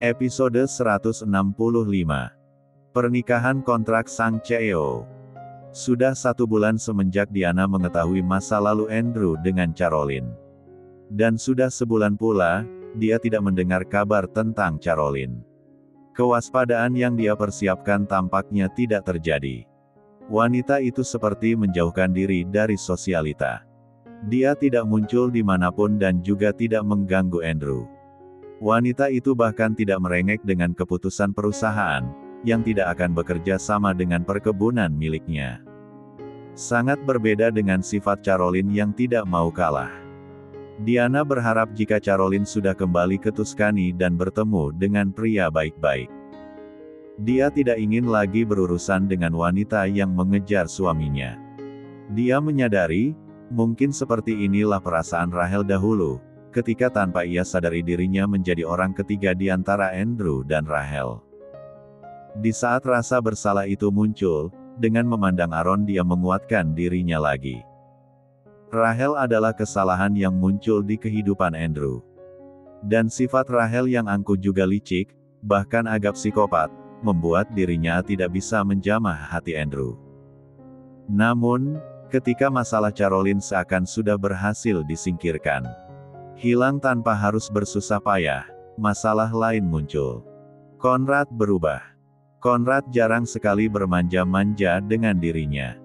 Episode 165. Pernikahan kontrak sang CEO. Sudah 1 bulan semenjak Diana mengetahui masa lalu Andrew dengan Caroline. Dan sudah sebulan pula, dia tidak mendengar kabar tentang Caroline. Kewaspadaan yang dia persiapkan tampaknya tidak terjadi. Wanita itu seperti menjauhkan diri dari sosialita. Dia tidak muncul dimanapun dan juga tidak mengganggu Andrew. Wanita itu bahkan tidak merengek dengan keputusan perusahaan, yang tidak akan bekerja sama dengan perkebunan miliknya. Sangat berbeda dengan sifat Caroline yang tidak mau kalah. Diana berharap jika Caroline sudah kembali ke Tuscany dan bertemu dengan pria baik-baik. Dia tidak ingin lagi berurusan dengan wanita yang mengejar suaminya. Dia menyadari, mungkin seperti inilah perasaan Rachel dahulu, ketika tanpa ia sadari dirinya menjadi orang ketiga di antara Andrew dan Rachel. Di saat rasa bersalah itu muncul, dengan memandang Aaron dia menguatkan dirinya lagi. Rachel adalah kesalahan yang muncul di kehidupan Andrew. Dan sifat Rachel yang angkuh juga licik, bahkan agak psikopat, membuat dirinya tidak bisa menjamah hati Andrew. Namun, ketika masalah Caroline seakan sudah berhasil disingkirkan, hilang tanpa harus bersusah payah, masalah lain muncul. Conrad berubah. Conrad jarang sekali bermanja-manja dengan dirinya.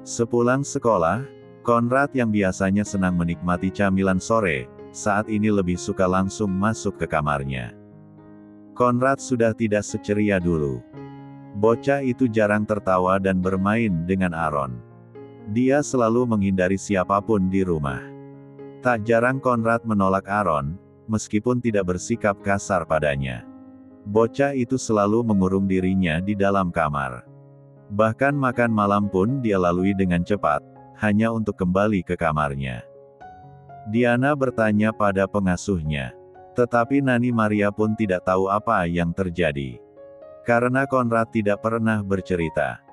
Sepulang sekolah, Conrad yang biasanya senang menikmati camilan sore, saat ini lebih suka langsung masuk ke kamarnya. Conrad sudah tidak seceria dulu. Bocah itu jarang tertawa dan bermain dengan Aaron. Dia selalu menghindari siapapun di rumah. Tak jarang Conrad menolak Aaron, meskipun tidak bersikap kasar padanya. Bocah itu selalu mengurung dirinya di dalam kamar. Bahkan makan malam pun dia lalui dengan cepat, hanya untuk kembali ke kamarnya. Diana bertanya pada pengasuhnya. Tetapi Nani Maria pun tidak tahu apa yang terjadi. Karena Conrad tidak pernah bercerita.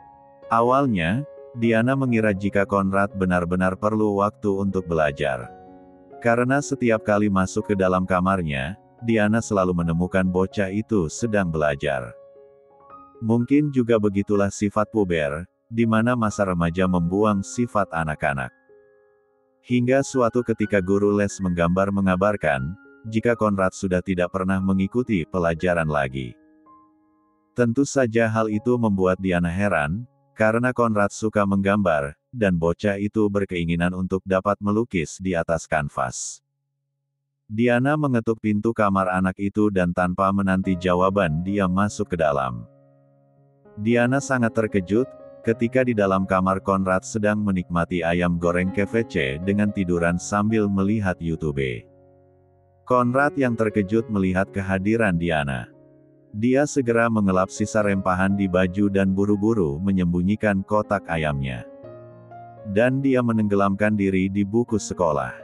Awalnya, Diana mengira jika Conrad benar-benar perlu waktu untuk belajar. Karena setiap kali masuk ke dalam kamarnya, Diana selalu menemukan bocah itu sedang belajar. Mungkin juga begitulah sifat puber, di mana masa remaja membuang sifat anak-anak. Hingga suatu ketika guru les menggambar mengabarkan, jika Conrad sudah tidak pernah mengikuti pelajaran lagi. Tentu saja hal itu membuat Diana heran, karena Conrad suka menggambar, dan bocah itu berkeinginan untuk dapat melukis di atas kanvas. Diana mengetuk pintu kamar anak itu dan tanpa menanti jawaban dia masuk ke dalam. Diana sangat terkejut, ketika di dalam kamar Conrad sedang menikmati ayam goreng KFC dengan tiduran sambil melihat YouTube. Conrad yang terkejut melihat kehadiran Diana. Dia segera mengelap sisa rempahan di baju dan buru-buru menyembunyikan kotak ayamnya. Dan dia menenggelamkan diri di buku sekolah.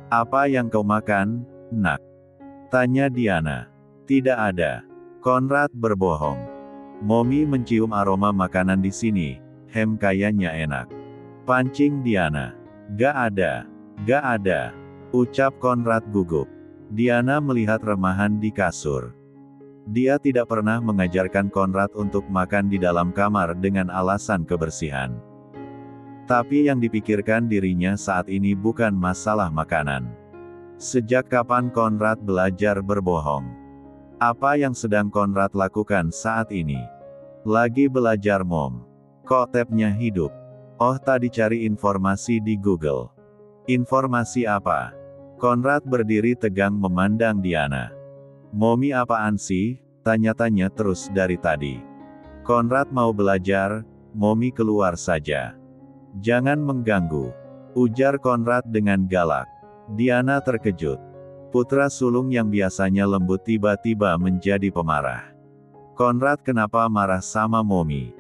"Apa yang kau makan, nak?" tanya Diana. "Tidak ada." Conrad berbohong. "Mommy mencium aroma makanan di sini, kayaknya enak." Pancing Diana. "Gak ada. Gak ada," ucap Conrad gugup. Diana melihat remahan di kasur. Dia tidak pernah mengajarkan Conrad untuk makan di dalam kamar dengan alasan kebersihan. Tapi yang dipikirkan dirinya saat ini bukan masalah makanan. Sejak kapan Conrad belajar berbohong? Apa yang sedang Conrad lakukan saat ini? Lagi belajar mom. Kok tabnya hidup? Oh, tadi cari informasi di Google. Informasi apa? Conrad berdiri tegang memandang Diana. "Mommy apaan sih?" tanya-tanya terus dari tadi. Conrad mau belajar, Mommy keluar saja. "Jangan mengganggu," ujar Conrad dengan galak. Diana terkejut. Putra sulung yang biasanya lembut tiba-tiba menjadi pemarah. Conrad kenapa marah sama Mommy?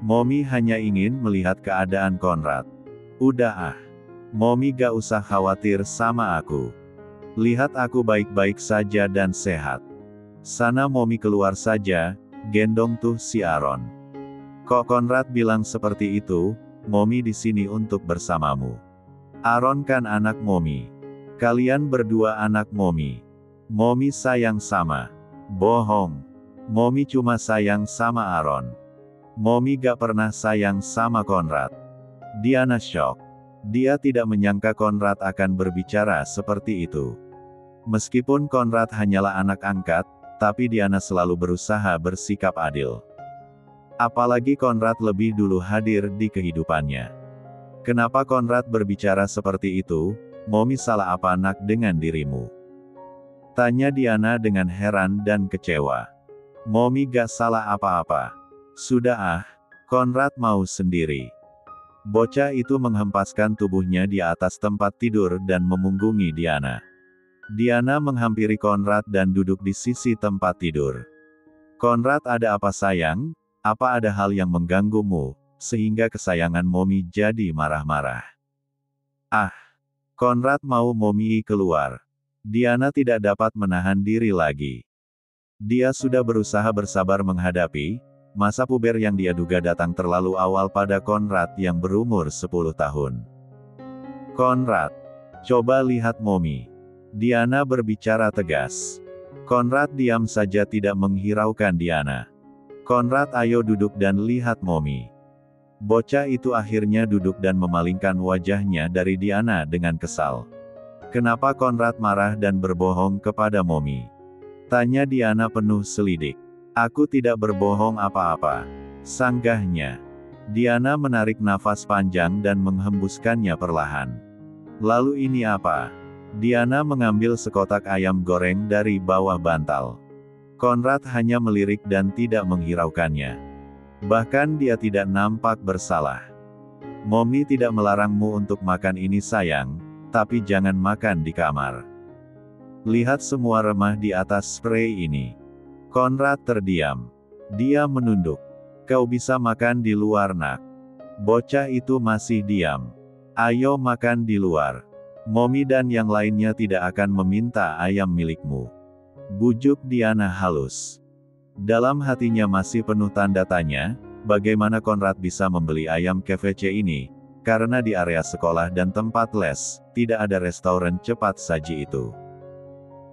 Mommy hanya ingin melihat keadaan Conrad. "Udah ah. Mommy gak usah khawatir sama aku. Lihat aku baik-baik saja dan sehat. Sana Mommy keluar saja, gendong tuh si Aaron." Kok Conrad bilang seperti itu? "Mommy di sini untuk bersamamu." Aaron kan anak Mommy. Kalian berdua anak Mommy. Mommy sayang sama. Bohong. Mommy cuma sayang sama Aaron. Mommy gak pernah sayang sama Conrad. Diana shock. Dia tidak menyangka Conrad akan berbicara seperti itu. Meskipun Conrad hanyalah anak angkat, tapi Diana selalu berusaha bersikap adil. Apalagi Conrad lebih dulu hadir di kehidupannya. Kenapa Conrad berbicara seperti itu? Mommy salah apa nak dengan dirimu? Tanya Diana dengan heran dan kecewa. Mommy gak salah apa-apa. Sudah Conrad mau sendiri. Bocah itu menghempaskan tubuhnya di atas tempat tidur dan memunggungi Diana. Diana menghampiri Conrad dan duduk di sisi tempat tidur. Conrad, ada apa sayang? Apa ada hal yang mengganggumu, sehingga kesayangan Mommy jadi marah-marah? Conrad mau Mommy keluar. Diana tidak dapat menahan diri lagi. Dia sudah berusaha bersabar menghadapi masa puber yang dia duga datang terlalu awal pada Conrad yang berumur 10 tahun. Conrad, coba lihat Mommy. Diana berbicara tegas. Conrad diam saja tidak menghiraukan Diana. Conrad, ayo duduk dan lihat Mommy. Bocah itu akhirnya duduk dan memalingkan wajahnya dari Diana dengan kesal. Kenapa Conrad marah dan berbohong kepada Mommy? Tanya Diana penuh selidik. Aku tidak berbohong apa-apa. Sanggahnya. Diana menarik nafas panjang dan menghembuskannya perlahan. Lalu ini apa? Diana mengambil sekotak ayam goreng dari bawah bantal. Conrad hanya melirik dan tidak menghiraukannya. Bahkan dia tidak nampak bersalah. Mommy tidak melarangmu untuk makan ini sayang, tapi jangan makan di kamar. Lihat semua remah di atas spray ini. Conrad terdiam. Dia menunduk. Kau bisa makan di luar nak. Bocah itu masih diam. Ayo makan di luar. Mommy dan yang lainnya tidak akan meminta ayam milikmu. Bujuk Diana halus. Dalam hatinya masih penuh tanda tanya, bagaimana Conrad bisa membeli ayam KFC ini, karena di area sekolah dan tempat les, tidak ada restoran cepat saji itu.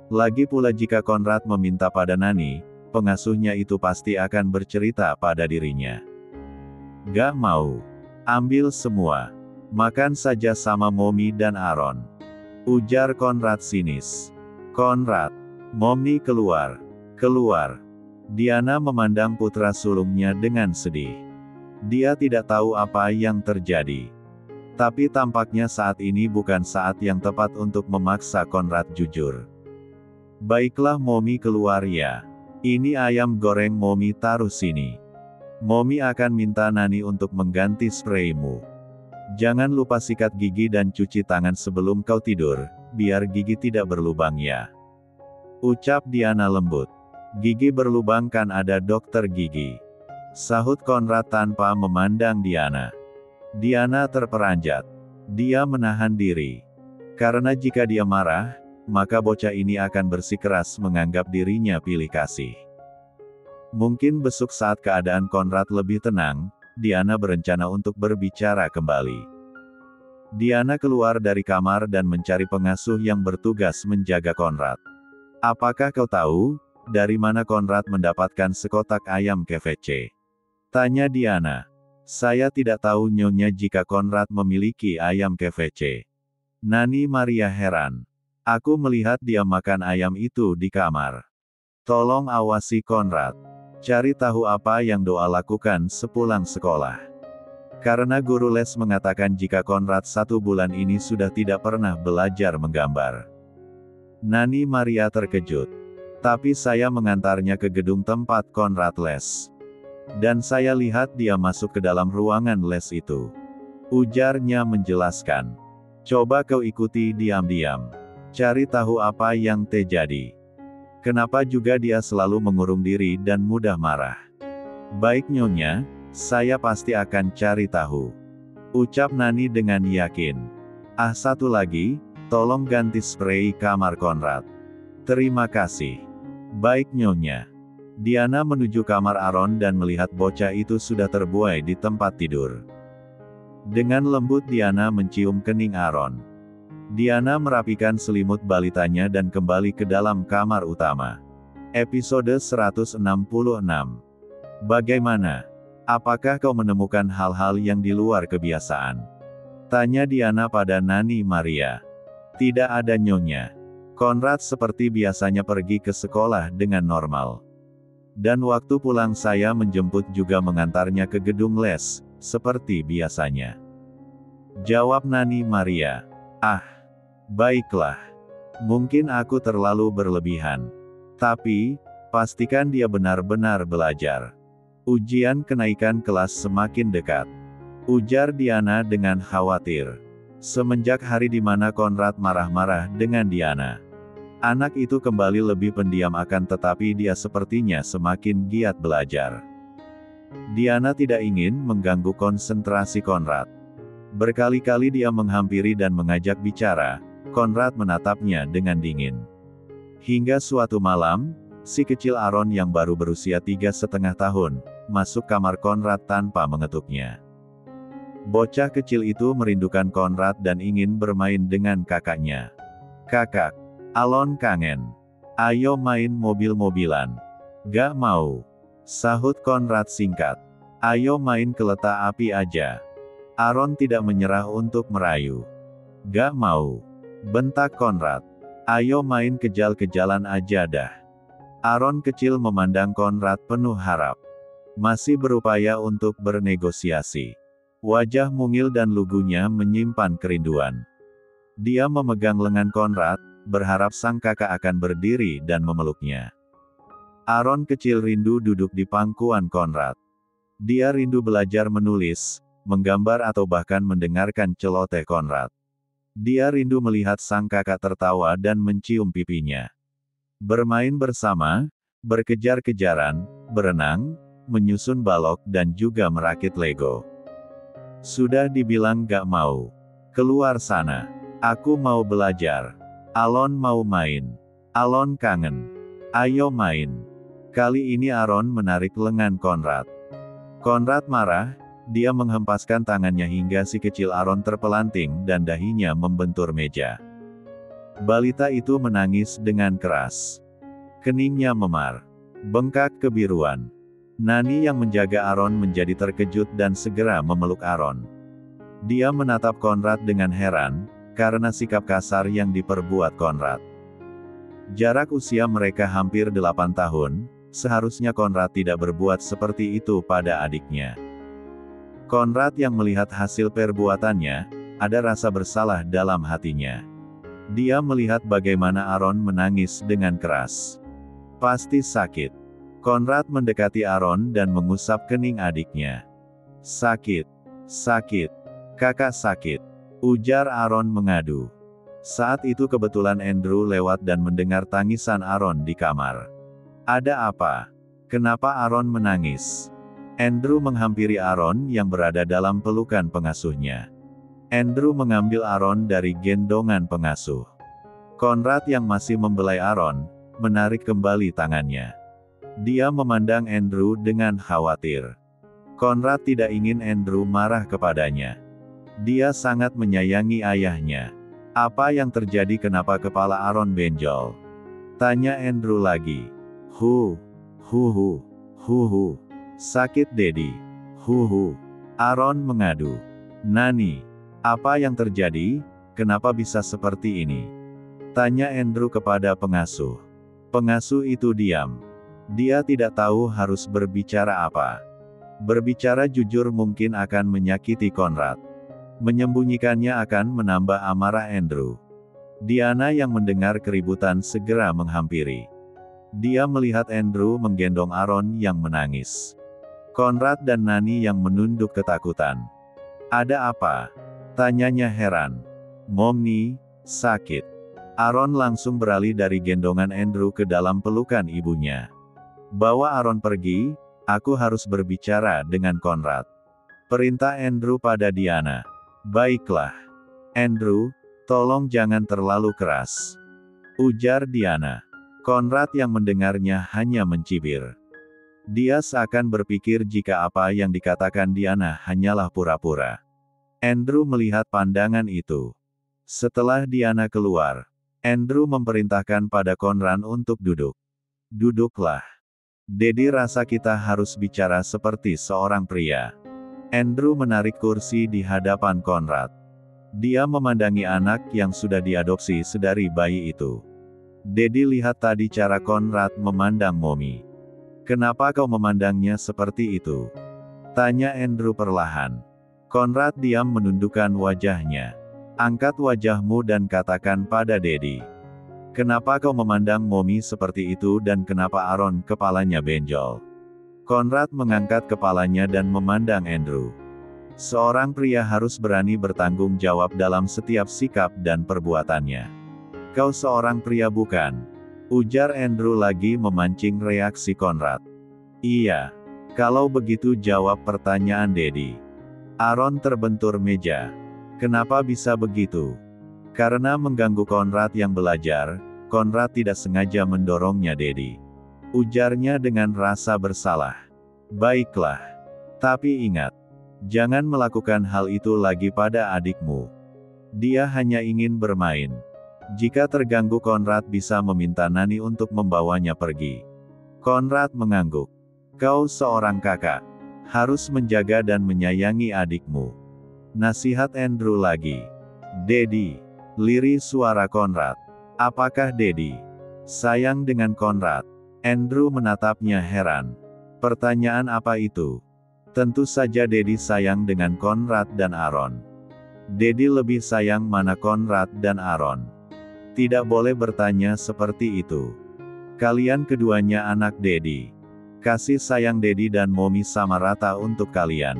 Lagi pula jika Conrad meminta pada Nani, pengasuhnya itu pasti akan bercerita pada dirinya. Gak mau. Ambil semua. Makan saja sama Mommy dan Aaron. Ujar Conrad sinis. Conrad. Mommy keluar. Keluar. Diana memandang putra sulungnya dengan sedih. Dia tidak tahu apa yang terjadi. Tapi tampaknya saat ini bukan saat yang tepat untuk memaksa Conrad jujur. Baiklah Mommy keluar ya. Ini ayam goreng Mommy taruh sini. Mommy akan minta Nani untuk mengganti spraymu. Jangan lupa sikat gigi dan cuci tangan sebelum kau tidur, biar gigi tidak berlubang ya. Ucap Diana lembut. Gigi berlubang kan ada dokter gigi. Sahut Conrad tanpa memandang Diana. Diana terperanjat. Dia menahan diri. Karena jika dia marah, maka bocah ini akan bersikeras menganggap dirinya pilih kasih. Mungkin besok saat keadaan Conrad lebih tenang, Diana berencana untuk berbicara kembali. Diana keluar dari kamar dan mencari pengasuh yang bertugas menjaga Conrad. Apakah kau tahu, dari mana Conrad mendapatkan sekotak ayam KFC? Tanya Diana. Saya tidak tahu nyonya jika Conrad memiliki ayam KFC. Nani Maria heran. Aku melihat dia makan ayam itu di kamar. Tolong awasi Conrad. Cari tahu apa yang Doa lakukan sepulang sekolah. Karena guru les mengatakan jika Conrad 1 bulan ini sudah tidak pernah belajar menggambar. Nani Maria terkejut. Tapi saya mengantarnya ke gedung tempat Conrad les. Dan saya lihat dia masuk ke dalam ruangan les itu. Ujarnya menjelaskan. Coba kau ikuti diam-diam. Cari tahu apa yang terjadi. Kenapa juga dia selalu mengurung diri dan mudah marah. Baik nyonya, saya pasti akan cari tahu. Ucap Nani dengan yakin. Satu lagi, tolong ganti spray kamar Conrad. Terima kasih. Baik nyonya. Diana menuju kamar Aaron dan melihat bocah itu sudah terbuai di tempat tidur. Dengan lembut Diana mencium kening Aaron. Diana merapikan selimut balitanya dan kembali ke dalam kamar utama. Episode 166. Bagaimana? Apakah kau menemukan hal-hal yang di luar kebiasaan? Tanya Diana pada Nani Maria. Tidak ada, Nyonya. Konrad seperti biasanya pergi ke sekolah dengan normal. Dan waktu pulang saya menjemput juga mengantarnya ke gedung les, seperti biasanya. Jawab Nani Maria. Ah, baiklah. Mungkin aku terlalu berlebihan. Tapi, pastikan dia benar-benar belajar. Ujian kenaikan kelas semakin dekat. Ujar Diana dengan khawatir. Semenjak hari di mana Konrad marah-marah dengan Diana. Anak itu kembali lebih pendiam tetapi dia sepertinya semakin giat belajar. Diana tidak ingin mengganggu konsentrasi Konrad. Berkali-kali dia menghampiri dan mengajak bicara, Konrad menatapnya dengan dingin. Hingga suatu malam, si kecil Aaron yang baru berusia 3,5 tahun, masuk kamar Konrad tanpa mengetuknya. Bocah kecil itu merindukan Konrad dan ingin bermain dengan kakaknya. Kakak, Alon kangen. Ayo main mobil-mobilan. Gak mau. Sahut Konrad singkat. Ayo main ke letak api aja. Aaron tidak menyerah untuk merayu. Gak mau. Bentak Konrad. Ayo main kejal-kejalan aja dah. Aaron kecil memandang Konrad penuh harap. Masih berupaya untuk bernegosiasi. Wajah mungil dan lugunya menyimpan kerinduan. Dia memegang lengan Konrad, berharap sang kakak akan berdiri dan memeluknya. Aaron kecil rindu duduk di pangkuan Konrad. Dia rindu belajar menulis, menggambar atau bahkan mendengarkan celoteh Konrad. Dia rindu melihat sang kakak tertawa dan mencium pipinya. Bermain bersama, berkejar-kejaran, berenang, menyusun balok dan juga merakit Lego. Sudah dibilang gak mau. Keluar sana. Aku mau belajar. Alon mau main. Alon kangen. Ayo main. Kali ini Aaron menarik lengan Konrad. Konrad marah. Dia menghempaskan tangannya hingga si kecil Aaron terpelanting dan dahinya membentur meja. Balita itu menangis dengan keras. Keningnya memar. Bengkak kebiruan. Nani yang menjaga Aaron menjadi terkejut dan segera memeluk Aaron. Dia menatap Konrad dengan heran, karena sikap kasar yang diperbuat Konrad. Jarak usia mereka hampir 8 tahun, seharusnya Konrad tidak berbuat seperti itu pada adiknya. Konrad yang melihat hasil perbuatannya, ada rasa bersalah dalam hatinya. Dia melihat bagaimana Aaron menangis dengan keras. Pasti sakit. Konrad mendekati Aaron dan mengusap kening adiknya. Sakit. Sakit. Kakak sakit. Ujar Aaron mengadu. Saat itu kebetulan Andrew lewat dan mendengar tangisan Aaron di kamar. Ada apa? Kenapa Aaron menangis? Andrew menghampiri Aaron yang berada dalam pelukan pengasuhnya. Andrew mengambil Aaron dari gendongan pengasuh. Konrad yang masih membelai Aaron, menarik kembali tangannya. Dia memandang Andrew dengan khawatir. Konrad tidak ingin Andrew marah kepadanya. Dia sangat menyayangi ayahnya. Apa yang terjadi, kenapa kepala Aaron benjol? Tanya Andrew lagi. Hu. Sakit Dedi. Aaron mengadu. Nani. Apa yang terjadi? Kenapa bisa seperti ini? Tanya Andrew kepada pengasuh. Pengasuh itu diam. Dia tidak tahu harus berbicara apa. Berbicara jujur mungkin akan menyakiti Konrad. Menyembunyikannya akan menambah amarah Andrew. Diana yang mendengar keributan segera menghampiri. Dia melihat Andrew menggendong Aaron yang menangis. Konrad dan Nani yang menunduk ketakutan. Ada apa? Tanyanya heran. Momni, sakit. Aaron langsung beralih dari gendongan Andrew ke dalam pelukan ibunya. Bawa Aaron pergi, aku harus berbicara dengan Konrad. Perintah Andrew pada Diana. Baiklah. Andrew, tolong jangan terlalu keras. Ujar Diana. Konrad yang mendengarnya hanya mencibir. Dia seakan berpikir jika apa yang dikatakan Diana hanyalah pura-pura. Andrew melihat pandangan itu. Setelah Diana keluar, Andrew memerintahkan pada Conrad untuk duduk. Duduklah. Daddy rasa kita harus bicara seperti seorang pria. Andrew menarik kursi di hadapan Conrad. Dia memandangi anak yang sudah diadopsi sedari bayi itu. Daddy lihat tadi cara Conrad memandang Mommy. Kenapa kau memandangnya seperti itu? Tanya Andrew perlahan. Conrad diam menundukkan wajahnya. Angkat wajahmu dan katakan pada Daddy. Kenapa kau memandang Mommy seperti itu dan kenapa Aaron kepalanya benjol? Conrad mengangkat kepalanya dan memandang Andrew. Seorang pria harus berani bertanggung jawab dalam setiap sikap dan perbuatannya. Kau seorang pria bukan? Ujar Andrew lagi memancing reaksi Conrad. Iya. Kalau begitu jawab pertanyaan Daddy. Aaron terbentur meja. Kenapa bisa begitu? Karena mengganggu Conrad yang belajar, Conrad tidak sengaja mendorongnya Daddy. Ujarnya dengan rasa bersalah. Baiklah. Tapi ingat. Jangan melakukan hal itu lagi pada adikmu. Dia hanya ingin bermain. Jika terganggu Conrad bisa meminta Nani untuk membawanya pergi. Conrad mengangguk. Kau seorang kakak. Harus menjaga dan menyayangi adikmu. Nasihat Andrew lagi. Daddy. Lirih suara Conrad. Apakah Daddy sayang dengan Conrad? Andrew menatapnya heran. Pertanyaan apa itu? Tentu saja Daddy sayang dengan Conrad dan Aaron. Daddy lebih sayang mana Conrad dan Aaron? Tidak boleh bertanya seperti itu. Kalian keduanya anak Daddy. Kasih sayang Daddy dan Mommy sama rata untuk kalian.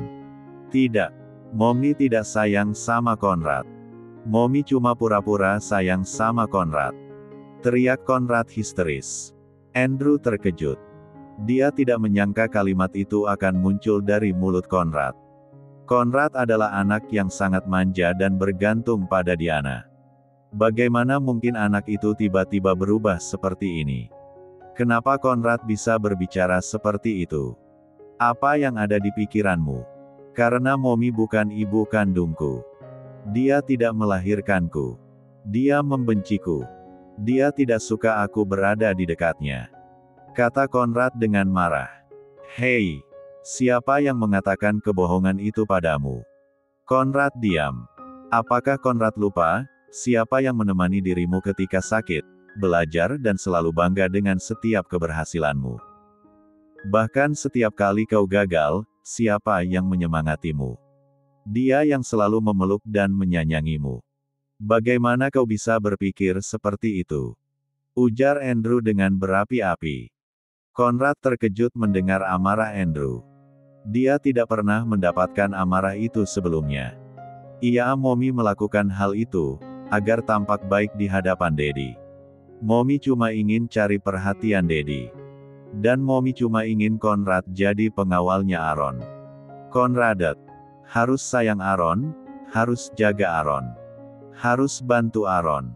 Tidak. Mommy tidak sayang sama Conrad. Mommy cuma pura-pura sayang sama Conrad. Teriak Conrad histeris. Andrew terkejut. Dia tidak menyangka kalimat itu akan muncul dari mulut Conrad. Conrad adalah anak yang sangat manja dan bergantung pada Diana. Bagaimana mungkin anak itu tiba-tiba berubah seperti ini? Kenapa Conrad bisa berbicara seperti itu? Apa yang ada di pikiranmu? Karena Mommy bukan ibu kandungku. Dia tidak melahirkanku. Dia membenciku. Dia tidak suka aku berada di dekatnya. Kata Conrad dengan marah. Hei, siapa yang mengatakan kebohongan itu padamu? Conrad diam. Apakah Conrad lupa, siapa yang menemani dirimu ketika sakit, belajar dan selalu bangga dengan setiap keberhasilanmu? Bahkan setiap kali kau gagal, siapa yang menyemangatimu? Dia yang selalu memeluk dan menyayangimu. Bagaimana kau bisa berpikir seperti itu? Ujar Andrew dengan berapi-api. Conrad terkejut mendengar amarah Andrew. Dia tidak pernah mendapatkan amarah itu sebelumnya. Mommy melakukan hal itu, agar tampak baik di hadapan Daddy. Mommy cuma ingin cari perhatian Daddy. Dan Mommy cuma ingin Conrad jadi pengawalnya Aaron. Conrad harus sayang Aaron, harus jaga Aaron. Harus bantu Aaron.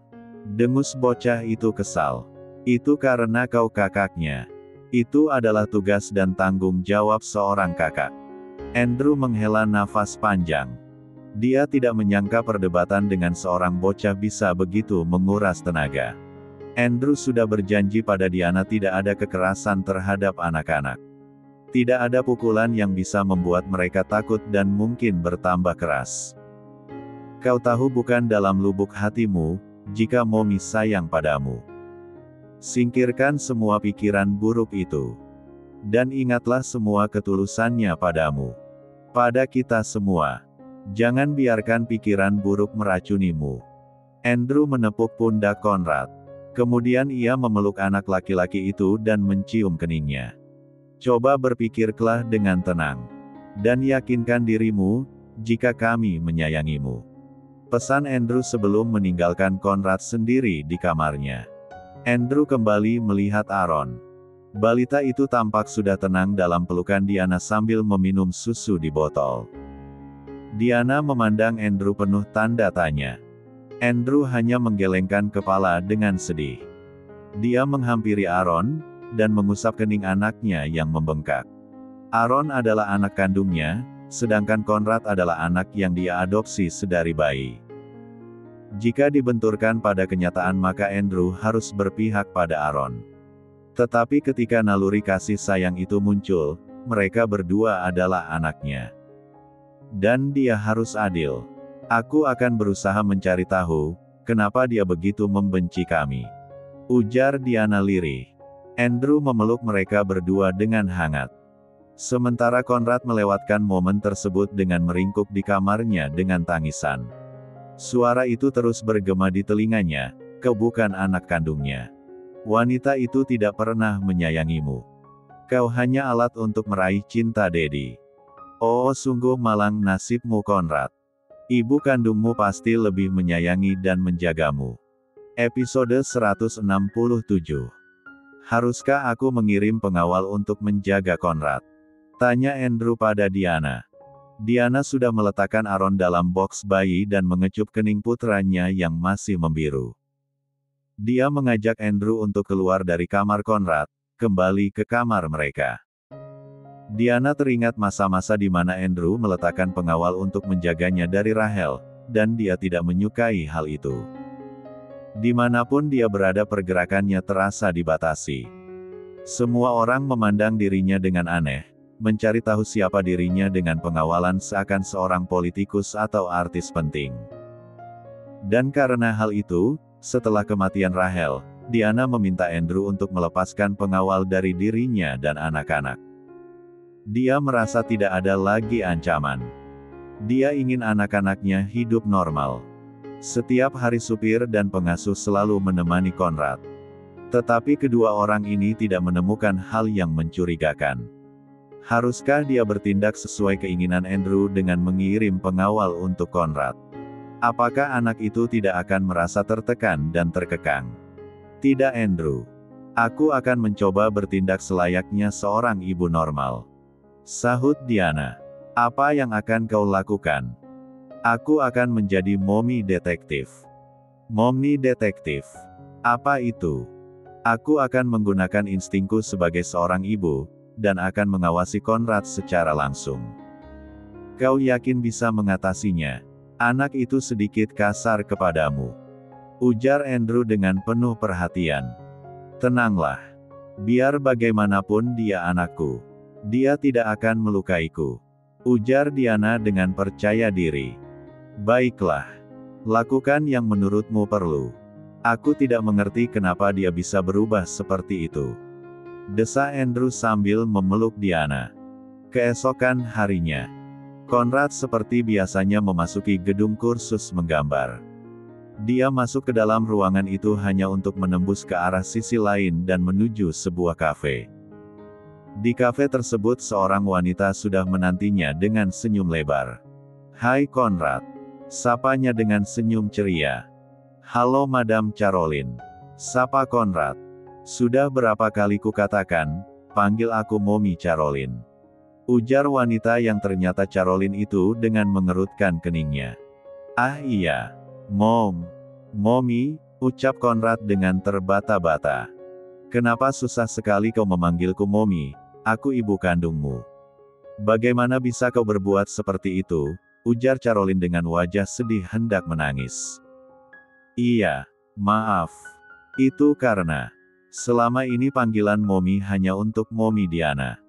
Dengus bocah itu kesal. Itu karena kau kakaknya. Itu adalah tugas dan tanggung jawab seorang kakak. Andrew menghela nafas panjang. Dia tidak menyangka perdebatan dengan seorang bocah bisa begitu menguras tenaga. Andrew sudah berjanji pada Diana tidak ada kekerasan terhadap anak-anak. Tidak ada pukulan yang bisa membuat mereka takut dan mungkin bertambah keras. Kau tahu bukan dalam lubuk hatimu, jika Mommy sayang padamu. Singkirkan semua pikiran buruk itu. Dan ingatlah semua ketulusannya padamu. Pada kita semua. Jangan biarkan pikiran buruk meracunimu. Andrew menepuk pundak Conrad. Kemudian ia memeluk anak laki-laki itu dan mencium keningnya. Coba berpikirlah dengan tenang. Dan yakinkan dirimu, jika kami menyayangimu. Pesan Andrew sebelum meninggalkan Conrad sendiri di kamarnya. Andrew kembali melihat Aaron. Balita itu tampak sudah tenang dalam pelukan Diana sambil meminum susu di botol. Diana memandang Andrew penuh tanda tanya. Andrew hanya menggelengkan kepala dengan sedih. Dia menghampiri Aaron, dan mengusap kening anaknya yang membengkak. Aaron adalah anak kandungnya, sedangkan Konrad adalah anak yang dia adopsi sedari bayi. Jika dibenturkan pada kenyataan maka Andrew harus berpihak pada Aaron. Tetapi ketika naluri kasih sayang itu muncul, mereka berdua adalah anaknya. Dan dia harus adil. Aku akan berusaha mencari tahu, kenapa dia begitu membenci kami. Ujar Diana lirih. Andrew memeluk mereka berdua dengan hangat. Sementara Konrad melewatkan momen tersebut dengan meringkuk di kamarnya dengan tangisan. Suara itu terus bergema di telinganya, "Kau bukan anak kandungnya. Wanita itu tidak pernah menyayangimu. Kau hanya alat untuk meraih cinta Daddy. Oh, sungguh malang nasibmu Konrad. Ibu kandungmu pasti lebih menyayangi dan menjagamu." Episode 167. Haruskah aku mengirim pengawal untuk menjaga Konrad? Tanya Andrew pada Diana. Diana sudah meletakkan Aaron dalam boks bayi dan mengecup kening putranya yang masih membiru. Dia mengajak Andrew untuk keluar dari kamar Konrad, kembali ke kamar mereka. Diana teringat masa-masa di mana Andrew meletakkan pengawal untuk menjaganya dari Rachel, dan dia tidak menyukai hal itu. Dimanapun dia berada pergerakannya terasa dibatasi. Semua orang memandang dirinya dengan aneh, mencari tahu siapa dirinya dengan pengawalan seakan seorang politikus atau artis penting. Dan karena hal itu, setelah kematian Rachel, Diana meminta Andrew untuk melepaskan pengawal dari dirinya dan anak-anak. Dia merasa tidak ada lagi ancaman. Dia ingin anak-anaknya hidup normal. Setiap hari supir dan pengasuh selalu menemani Konrad. Tetapi kedua orang ini tidak menemukan hal yang mencurigakan. Haruskah dia bertindak sesuai keinginan Andrew dengan mengirim pengawal untuk Konrad? Apakah anak itu tidak akan merasa tertekan dan terkekang? Tidak Andrew. Aku akan mencoba bertindak selayaknya seorang ibu normal. Sahut Diana. Apa yang akan kau lakukan? Aku akan menjadi mommy detektif. Mommy detektif. Apa itu? Aku akan menggunakan instingku sebagai seorang ibu, dan akan mengawasi Konrad secara langsung. Kau yakin bisa mengatasinya? Anak itu sedikit kasar kepadamu. Ujar Andrew dengan penuh perhatian. Tenanglah. Biar bagaimanapun dia anakku. Dia tidak akan melukaiku. Ujar Diana dengan percaya diri. Baiklah. Lakukan yang menurutmu perlu. Aku tidak mengerti kenapa dia bisa berubah seperti itu. Desa Andrew sambil memeluk Diana. Keesokan harinya, Konrad seperti biasanya memasuki gedung kursus menggambar. Dia masuk ke dalam ruangan itu hanya untuk menembus ke arah sisi lain dan menuju sebuah kafe. Di kafe tersebut seorang wanita sudah menantinya dengan senyum lebar. Hai Konrad. Sapanya dengan senyum ceria. Halo Madam Caroline. Sapa Konrad. Sudah berapa kali kukatakan, panggil aku Mommy Caroline. Ujar wanita yang ternyata Caroline itu dengan mengerutkan keningnya. Ah iya. Mommy, ucap Konrad dengan terbata-bata. Kenapa susah sekali kau memanggilku Mommy? Aku ibu kandungmu. Bagaimana bisa kau berbuat seperti itu? Ujar Caroline dengan wajah sedih hendak menangis. Iya, maaf. Itu karena selama ini panggilan Mommy hanya untuk Mommy Diana.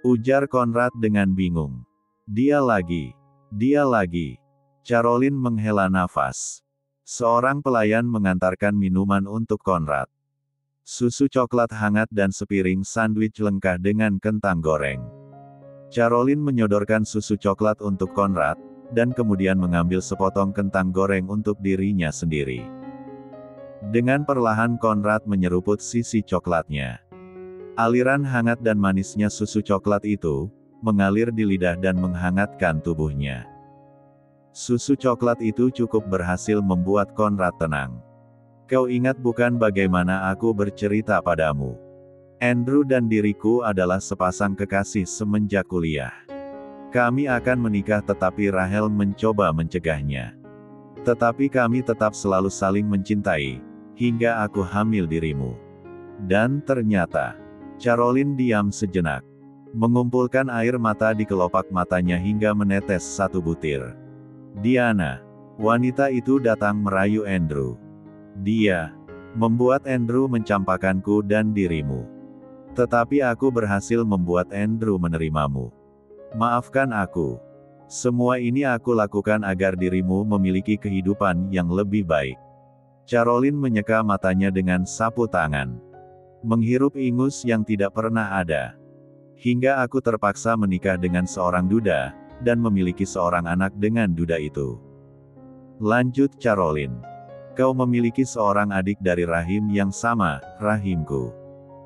Ujar Konrad dengan bingung. Dia lagi. Caroline menghela nafas. Seorang pelayan mengantarkan minuman untuk Konrad. Susu coklat hangat dan sepiring sandwich lengkap dengan kentang goreng. Caroline menyodorkan susu coklat untuk Konrad, dan kemudian mengambil sepotong kentang goreng untuk dirinya sendiri. Dengan perlahan Konrad menyeruput sisi coklatnya. Aliran hangat dan manisnya susu coklat itu, mengalir di lidah dan menghangatkan tubuhnya. Susu coklat itu cukup berhasil membuat Konrad tenang. Kau ingat bukan bagaimana aku bercerita padamu? Andrew dan diriku adalah sepasang kekasih semenjak kuliah. Kami akan menikah tetapi Rachel mencoba mencegahnya. Tetapi kami tetap selalu saling mencintai, hingga aku hamil dirimu. Dan ternyata, Caroline diam sejenak. mengumpulkan air mata di kelopak matanya hingga menetes satu butir. Diana. Wanita itu datang merayu Andrew. Dia membuat Andrew mencampakkanku dan dirimu. Tetapi aku berhasil membuat Andrew menerimamu. Maafkan aku. Semua ini aku lakukan agar dirimu memiliki kehidupan yang lebih baik. Caroline menyeka matanya dengan sapu tangan. Menghirup ingus yang tidak pernah ada. Hingga aku terpaksa menikah dengan seorang duda, dan memiliki seorang anak dengan duda itu. Lanjut Caroline. Kau memiliki seorang adik dari rahim yang sama, rahimku.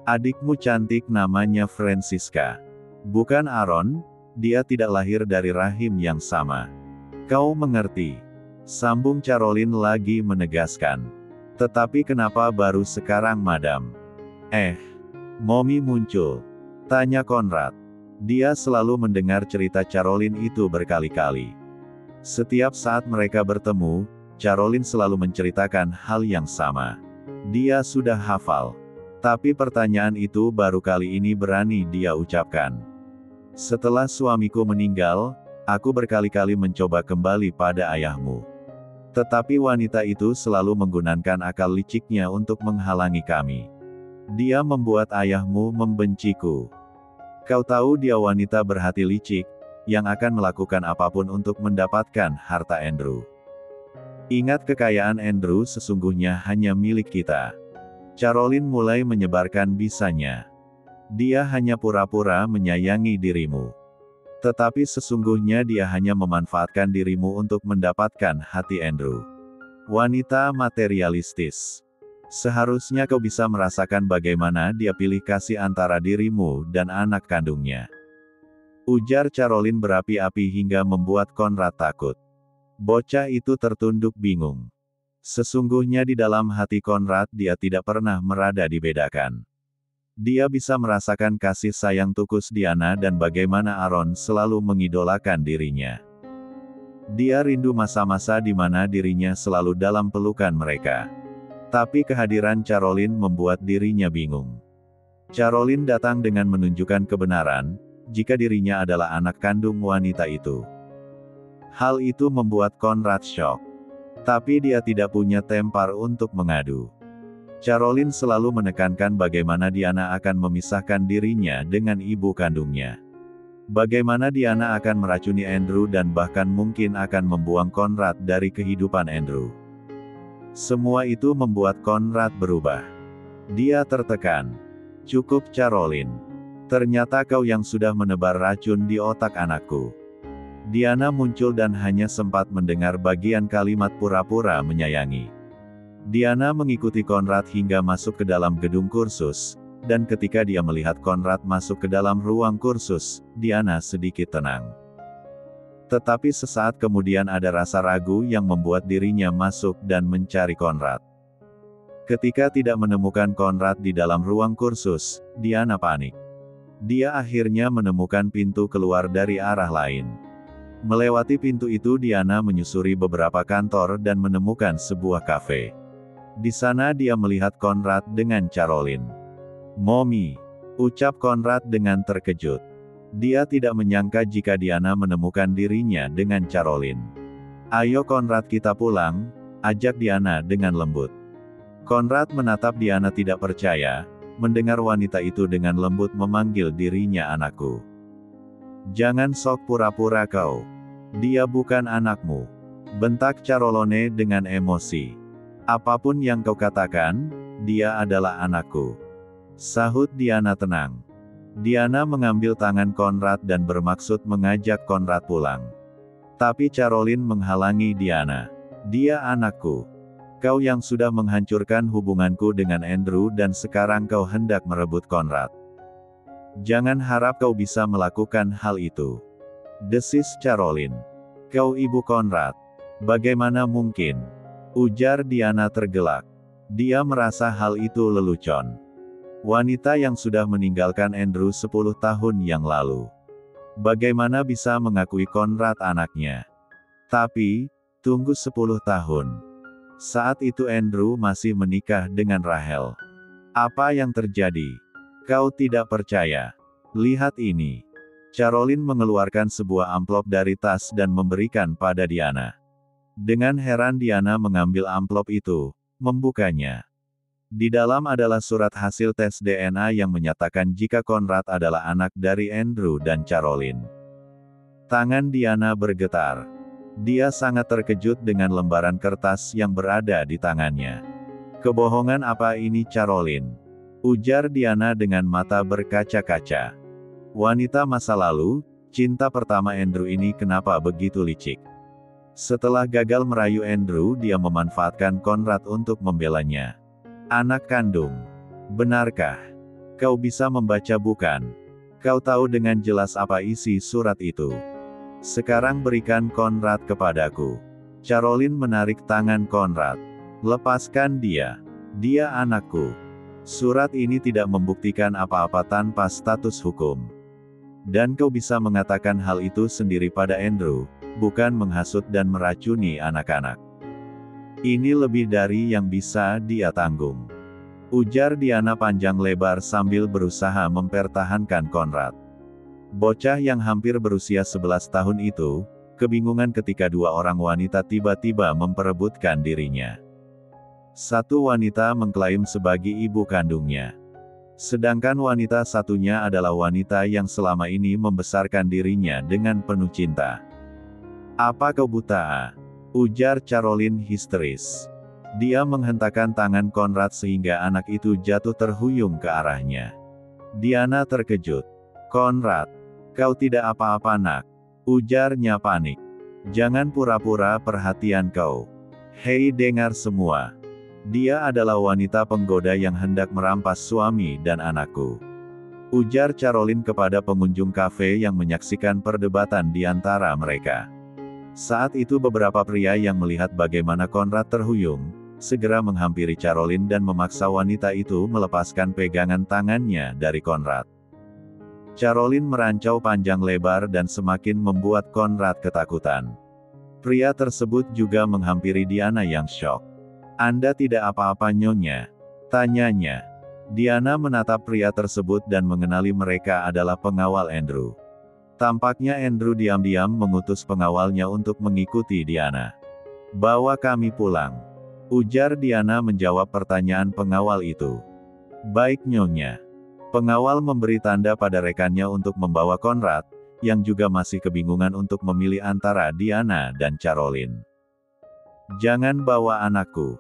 Adikmu cantik namanya Francisca. Bukan Aaron, dia tidak lahir dari rahim yang sama. Kau mengerti? Sambung Caroline lagi menegaskan. Tetapi kenapa baru sekarang madam? Mommy muncul. Tanya Conrad. Dia selalu mendengar cerita Caroline itu berkali-kali. Setiap saat mereka bertemu, Caroline selalu menceritakan hal yang sama. Dia sudah hafal. Tapi pertanyaan itu baru kali ini berani dia ucapkan. Setelah suamiku meninggal, aku berkali-kali mencoba kembali pada ayahmu. Tetapi wanita itu selalu menggunakan akal liciknya untuk menghalangi kami. Dia membuat ayahmu membenciku. Kau tahu dia wanita berhati licik, yang akan melakukan apapun untuk mendapatkan harta Andrew. Ingat, kekayaan Andrew sesungguhnya hanya milik kita. Caroline mulai menyebarkan bisanya. Dia hanya pura-pura menyayangi dirimu. Tetapi sesungguhnya dia hanya memanfaatkan dirimu untuk mendapatkan hati Andrew. Wanita materialistis. Seharusnya kau bisa merasakan bagaimana dia pilih kasih antara dirimu dan anak kandungnya. Ujar Caroline berapi-api hingga membuat Conrad takut. Bocah itu tertunduk bingung. Sesungguhnya di dalam hati Conrad dia tidak pernah merada dibedakan. Dia bisa merasakan kasih sayang tulus Diana dan bagaimana Aaron selalu mengidolakan dirinya. Dia rindu masa-masa di mana dirinya selalu dalam pelukan mereka. Tapi kehadiran Caroline membuat dirinya bingung. Caroline datang dengan menunjukkan kebenaran, jika dirinya adalah anak kandung wanita itu. Hal itu membuat Conrad shock. Tapi dia tidak punya tempar untuk mengadu. Caroline selalu menekankan bagaimana Diana akan memisahkan dirinya dengan ibu kandungnya. Bagaimana Diana akan meracuni Andrew dan bahkan mungkin akan membuang Conrad dari kehidupan Andrew. Semua itu membuat Conrad berubah. Dia tertekan. Cukup Caroline. Ternyata kau yang sudah menebar racun di otak anakku. Diana muncul dan hanya sempat mendengar bagian kalimat pura-pura menyayangi. Diana mengikuti Conrad hingga masuk ke dalam gedung kursus, dan ketika dia melihat Conrad masuk ke dalam ruang kursus, Diana sedikit tenang. Tetapi sesaat kemudian ada rasa ragu yang membuat dirinya masuk dan mencari Conrad. Ketika tidak menemukan Conrad di dalam ruang kursus, Diana panik. Dia akhirnya menemukan pintu keluar dari arah lain. Melewati pintu itu Diana menyusuri beberapa kantor dan menemukan sebuah kafe. Di sana dia melihat Conrad dengan Caroline. "Mommy," ucap Conrad dengan terkejut. Dia tidak menyangka jika Diana menemukan dirinya dengan Caroline. "Ayo Conrad, kita pulang," ajak Diana dengan lembut. Conrad menatap Diana tidak percaya, mendengar wanita itu dengan lembut memanggil dirinya anakku. "Jangan sok pura-pura kau. Dia bukan anakmu," bentak Caroline dengan emosi. "Apapun yang kau katakan, dia adalah anakku," sahut Diana tenang. Diana mengambil tangan Conrad dan bermaksud mengajak Conrad pulang. Tapi Caroline menghalangi Diana. "Dia anakku. Kau yang sudah menghancurkan hubunganku dengan Andrew dan sekarang kau hendak merebut Conrad. Jangan harap kau bisa melakukan hal itu," desis Caroline. "Kau ibu Conrad. Bagaimana mungkin?" ujar Diana tergelak. Dia merasa hal itu lelucon. Wanita yang sudah meninggalkan Andrew 10 tahun yang lalu. Bagaimana bisa mengakui Conrad anaknya? Tapi, tunggu 10 tahun. Saat itu Andrew masih menikah dengan Rachel. Apa yang terjadi? Kau tidak percaya? Lihat ini. Caroline mengeluarkan sebuah amplop dari tas dan memberikan pada Diana. Dengan heran Diana mengambil amplop itu, membukanya. Di dalam adalah surat hasil tes DNA yang menyatakan jika Conrad adalah anak dari Andrew dan Caroline. Tangan Diana bergetar. Dia sangat terkejut dengan lembaran kertas yang berada di tangannya. "Kebohongan apa ini, Caroline?" ujar Diana dengan mata berkaca-kaca. Wanita masa lalu, cinta pertama Andrew ini kenapa begitu licik? Setelah gagal merayu Andrew, dia memanfaatkan Conrad untuk membelanya. Anak kandung. Benarkah? Kau bisa membaca bukan? Kau tahu dengan jelas apa isi surat itu. Sekarang berikan Conrad kepadaku. Caroline menarik tangan Conrad. Lepaskan dia. Dia anakku. Surat ini tidak membuktikan apa-apa tanpa status hukum. Dan kau bisa mengatakan hal itu sendiri pada Andrew, bukan menghasut dan meracuni anak-anak. Ini lebih dari yang bisa dia tanggung. Ujar Diana panjang lebar sambil berusaha mempertahankan Conrad. Bocah yang hampir berusia 11 tahun itu, kebingungan ketika dua orang wanita tiba-tiba memperebutkan dirinya. Satu wanita mengklaim sebagai ibu kandungnya. Sedangkan wanita satunya adalah wanita yang selama ini membesarkan dirinya dengan penuh cinta. "Apa kau buta?" ujar Caroline histeris. Dia menghentakkan tangan Conrad sehingga anak itu jatuh terhuyung ke arahnya. Diana terkejut. "Conrad, kau tidak apa-apa nak," ujarnya panik. "Jangan pura-pura perhatian kau. Hei dengar semua. Dia adalah wanita penggoda yang hendak merampas suami dan anakku," ujar Caroline kepada pengunjung kafe yang menyaksikan perdebatan di antara mereka. Saat itu beberapa pria yang melihat bagaimana Conrad terhuyung, segera menghampiri Caroline dan memaksa wanita itu melepaskan pegangan tangannya dari Conrad. Caroline merancau panjang lebar dan semakin membuat Conrad ketakutan. Pria tersebut juga menghampiri Diana yang syok. "Anda tidak apa-apa nyonya?" tanyanya. Diana menatap pria tersebut dan mengenali mereka adalah pengawal Andrew. Tampaknya Andrew diam-diam mengutus pengawalnya untuk mengikuti Diana. "Bawa kami pulang," ujar Diana menjawab pertanyaan pengawal itu. "Baik nyonya." Pengawal memberi tanda pada rekannya untuk membawa Conrad, yang juga masih kebingungan untuk memilih antara Diana dan Caroline. "Jangan bawa anakku.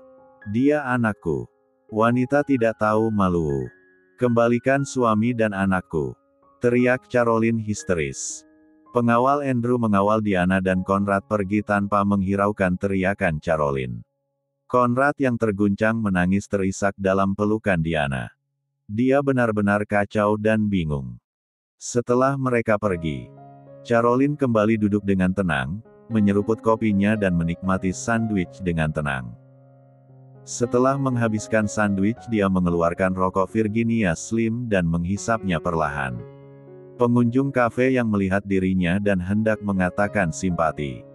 Dia anakku." Wanita tidak tahu malu. "Kembalikan suami dan anakku," teriak Caroline histeris. Pengawal Andrew mengawal Diana dan Conrad pergi tanpa menghiraukan teriakan Caroline. Conrad yang terguncang menangis terisak dalam pelukan Diana. Dia benar-benar kacau dan bingung. Setelah mereka pergi, Caroline kembali duduk dengan tenang, menyeruput kopinya dan menikmati sandwich dengan tenang. Setelah menghabiskan sandwich, dia mengeluarkan rokok Virginia Slim dan menghisapnya perlahan. Pengunjung kafe yang melihat dirinya dan hendak mengatakan simpati,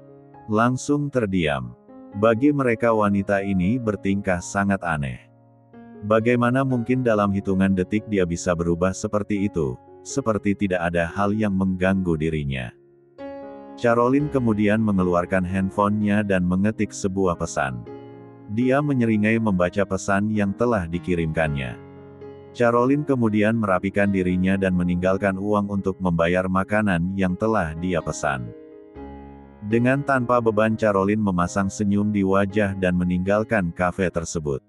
langsung terdiam. Bagi mereka wanita ini bertingkah sangat aneh. Bagaimana mungkin dalam hitungan detik dia bisa berubah seperti itu, seperti tidak ada hal yang mengganggu dirinya. Caroline kemudian mengeluarkan handphonenya dan mengetik sebuah pesan. Dia menyeringai membaca pesan yang telah dikirimkannya. Caroline kemudian merapikan dirinya dan meninggalkan uang untuk membayar makanan yang telah dia pesan. Dengan tanpa beban Caroline memasang senyum di wajah dan meninggalkan kafe tersebut.